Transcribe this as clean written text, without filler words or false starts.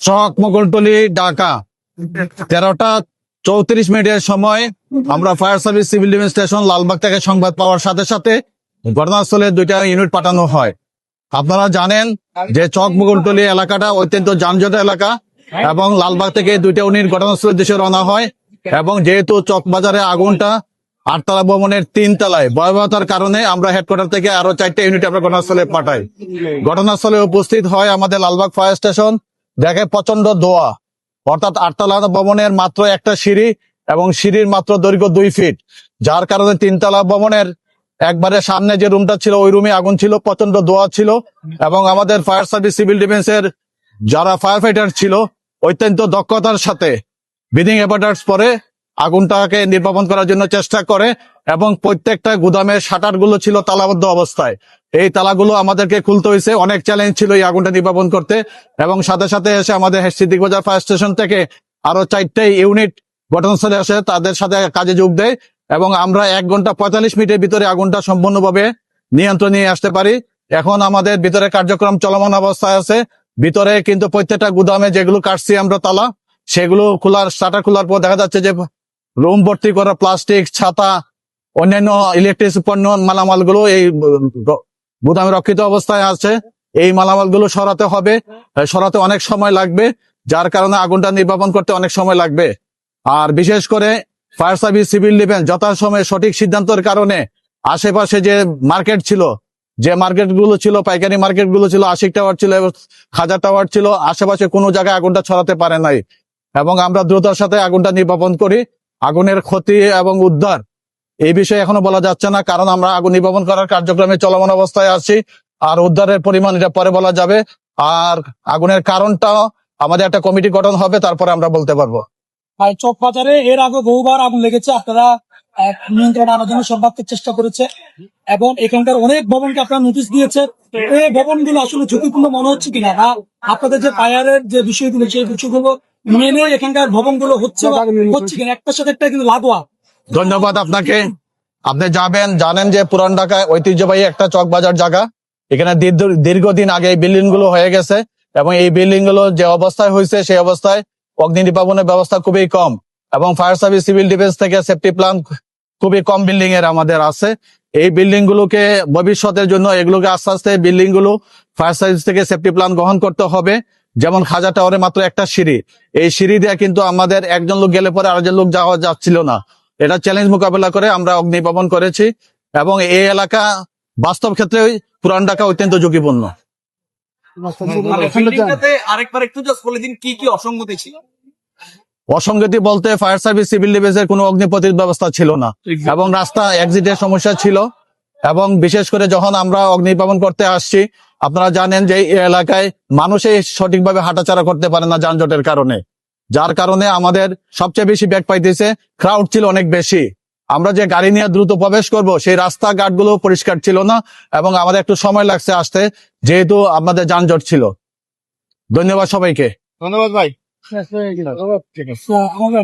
চক মোগলটলি ঢাকা 13টা 34 মিনিটের সময় আমরা fire service civil defence station Lalbagh থেকে সংবাদ পাওয়ার সাথে সাথে ঘটনাস্থলে 2টা ইউনিট পাঠানো হয়। আপনারা জানেন যে চক মোগলটলি এলাকাটা অত্যন্ত যানজট এলাকা এবং লালবাগ থেকে 2টা ইউনিট ঘটনাস্থলের দিকে রওনা হয় এবং যেহেতু চক বাজারে আগুনটা 8তলা ভবনের 3 তলায় ভয়াবহতার কারণে আমরা হেডকোয়ার্টার থেকে আরো 4টা ইউনিট আমরা ঘটনাস্থলে পাঠাই। ঘটনাস্থলে উপস্থিত হয় আমাদের লালবাগ ফায়ার স্টেশন, দেখে প্রচন্ড ধোঁয়া, অর্থাৎ 8তলা ভবনের মাত্র একটা সিঁড়ি এবং সিঁড়ির মাত্র দৈর্ঘ্য 2 ফিট, যার কারণে 3তলা ভবনের একবারে সামনে যে রুমটা ছিল ওই রুমে আগুন ছিল, প্রচন্ড ধোঁয়া ছিল এবং আমাদের ফায়ার সার্ভিস সিভিল ডিফেন্সের যারা ফায়ার ফাইটার ছিল অত্যন্ত দক্ষতার সাথে ব্রিদিং অ্যাপারেটাস পরে আগুনটাকে নির্বাপন করার জন্য চেষ্টা করে এবং প্রত্যেকটা গুদামের শাটার গুলো ছিল তালাবদ্ধ অবস্থায়। এই তালাগুলো আমাদেরকে খুলতে হয়েছে, অনেক চ্যালেঞ্জ ছিল এই আগুনটা নির্বাপন করতে এবং সাথে সাথে এসে আমাদের সিদ্দিক বাজার ফায়ার স্টেশন থেকে আরো 4টা ইউনিট ঘটনাস্থলে আসে, তাদের সাথে কাজে যোগ দেয় এবং আমরা 1 ঘন্টা 45 মিনিটের ভিতরে আগুনটা সম্পূর্ণভাবে নিয়ন্ত্রণে নিয়ে আসতে পারি। এখন আমাদের ভিতরে কার্যক্রম চলমান অবস্থায় আছে। ভিতরে কিন্তু প্রত্যেকটা গুদামে যেগুলো কাটছি আমরা তালা, সেগুলো শাটার খোলার পর দেখা যাচ্ছে যে রুম ভর্তি করা প্লাস্টিক, ছাতা, অন্যান্য ইলেকট্রিক পণ্য মালামালগুলো এই গুদামে রক্ষিত অবস্থায় আছে। এই মালামালগুলো সরাতে হবে, সরাতে অনেক সময় লাগবে, যার কারণে আগুনটা নির্বাপন করতে অনেক সময় লাগবে। আর বিশেষ করে ফায়ার সার্ভিস সিভিল ডিফেন্স যথাসময়ে সঠিক সিদ্ধান্তের কারণে আশেপাশে যে মার্কেট ছিল, যে মার্কেট গুলো ছিল, পাইকারি মার্কেট গুলো ছিল, আশিক টাওয়ার ছিল, খাজা টাওয়ার ছিল, আশেপাশে কোনো জায়গায় আগুনটা ছড়াতে পারে নাই এবং আমরা দ্রুততার সাথে আগুনটা নির্বাপন করি। আগুনের ক্ষতি এবং উদ্ধার এই বিষয়ে এখনো বলা যাচ্ছে না, কারণ আমরা আগুন নির্বাপন করার কার্যক্রমে চলমান অবস্থায় আছি। আর উদ্ধারের পরিমাণ এটা পরে বলা যাবে। আর আগুনের কারণটা আমাদের একটা কমিটি গঠন হবে, তারপরে আমরা বলতে পারবো। আর চক বাজারে এর আগে বহুবার আগুন লেগেছে, আপনারা নিয়ন্ত্রণ আনার জন্য সর্বাত্মক চেষ্টা করেছে এবং এখানকার অনেক ভবনকে আপনারা নোটিশ দিয়েছে। এই ভবনগুলো আসলে ঝুঁকিপূর্ণ মনে হচ্ছে কিনা, বা আপনাদের যে ফায়ারের যে বিষয়গুলো সেই বিষয়গুলো মেনে এখানকার ভবনগুলো হচ্ছে কিনা, একটার সাথে একটা কিন্তু লাগোয়া। ধন্যবাদ আপনাকে। আপনি জানেন যে পুরান ঢাকায় ঐতিহ্যবাহী একটা চক বাজার জায়গা, এখানে দীর্ঘদিন আগে এই বিল্ডিং গুলো হয়ে গেছে এবং এই বিল্ডিং গুলো যে অবস্থায় হয়েছে সেই অবস্থায় অগ্নি নির্বাপনের ব্যবস্থা খুবই কম এবং ফায়ার সার্ভিস সিভিল ডিফেন্স থেকে সেফটি প্ল্যান খুবই কম বিল্ডিং এর আমাদের আছে। এই বিল্ডিং গুলোকে ভবিষ্যতের জন্য এগুলোকে আস্তে আস্তে বিল্ডিং গুলো ফায়ার সার্ভিস থেকে সেফটি প্ল্যান গ্রহণ করতে হবে। যেমন খাজা টাওয়ারে মাত্র একটা সিঁড়ি, এই সিঁড়ি দিয়ে কিন্তু আমাদের একজন লোক গেলে পরে আরেকজন লোক যাওয়া যাচ্ছিল না। এটা চ্যালেঞ্জ মোকাবেলা করে আমরা অগ্নি নির্বাপন করেছি এবং এই এলাকা বাস্তব ক্ষেত্রে পুরান ঢাকা অত্যন্ত ঝুঁকিপূর্ণ। আরেকবার একটু জাস্ট বলে দিন কি কি অসঙ্গতি ছিল। অসঙ্গতি বলতে ফায়ার সার্ভিস সিভিল ডিফেন্সের কোনো অগ্নি প্রতিরোধ ব্যবস্থা ছিল না এবং রাস্তা এক্সিটের সমস্যা ছিল এবং বিশেষ করে যখন আমরা অগ্নি নির্বাপন করতে আসছি, আপনারা জানেন যে এই এলাকায় মানুষই সঠিকভাবে হাঁটাচলা করতে পারে না যানজটের কারণে, যার কারণে আমাদের সবচেয়ে বেশি ব্যাক পাইতেছে। ক্রাউড ছিল অনেক বেশি, আমরা যে গাড়ি নিয়ে দ্রুত প্রবেশ করব সেই রাস্তাঘাট গুলো পরিষ্কার ছিল না এবং আমাদের একটু সময় লাগছে আসতে, যেহেতু আমাদের যানজট ছিল। ধন্যবাদ সবাইকে। ধন্যবাদ ভাই। আমাদের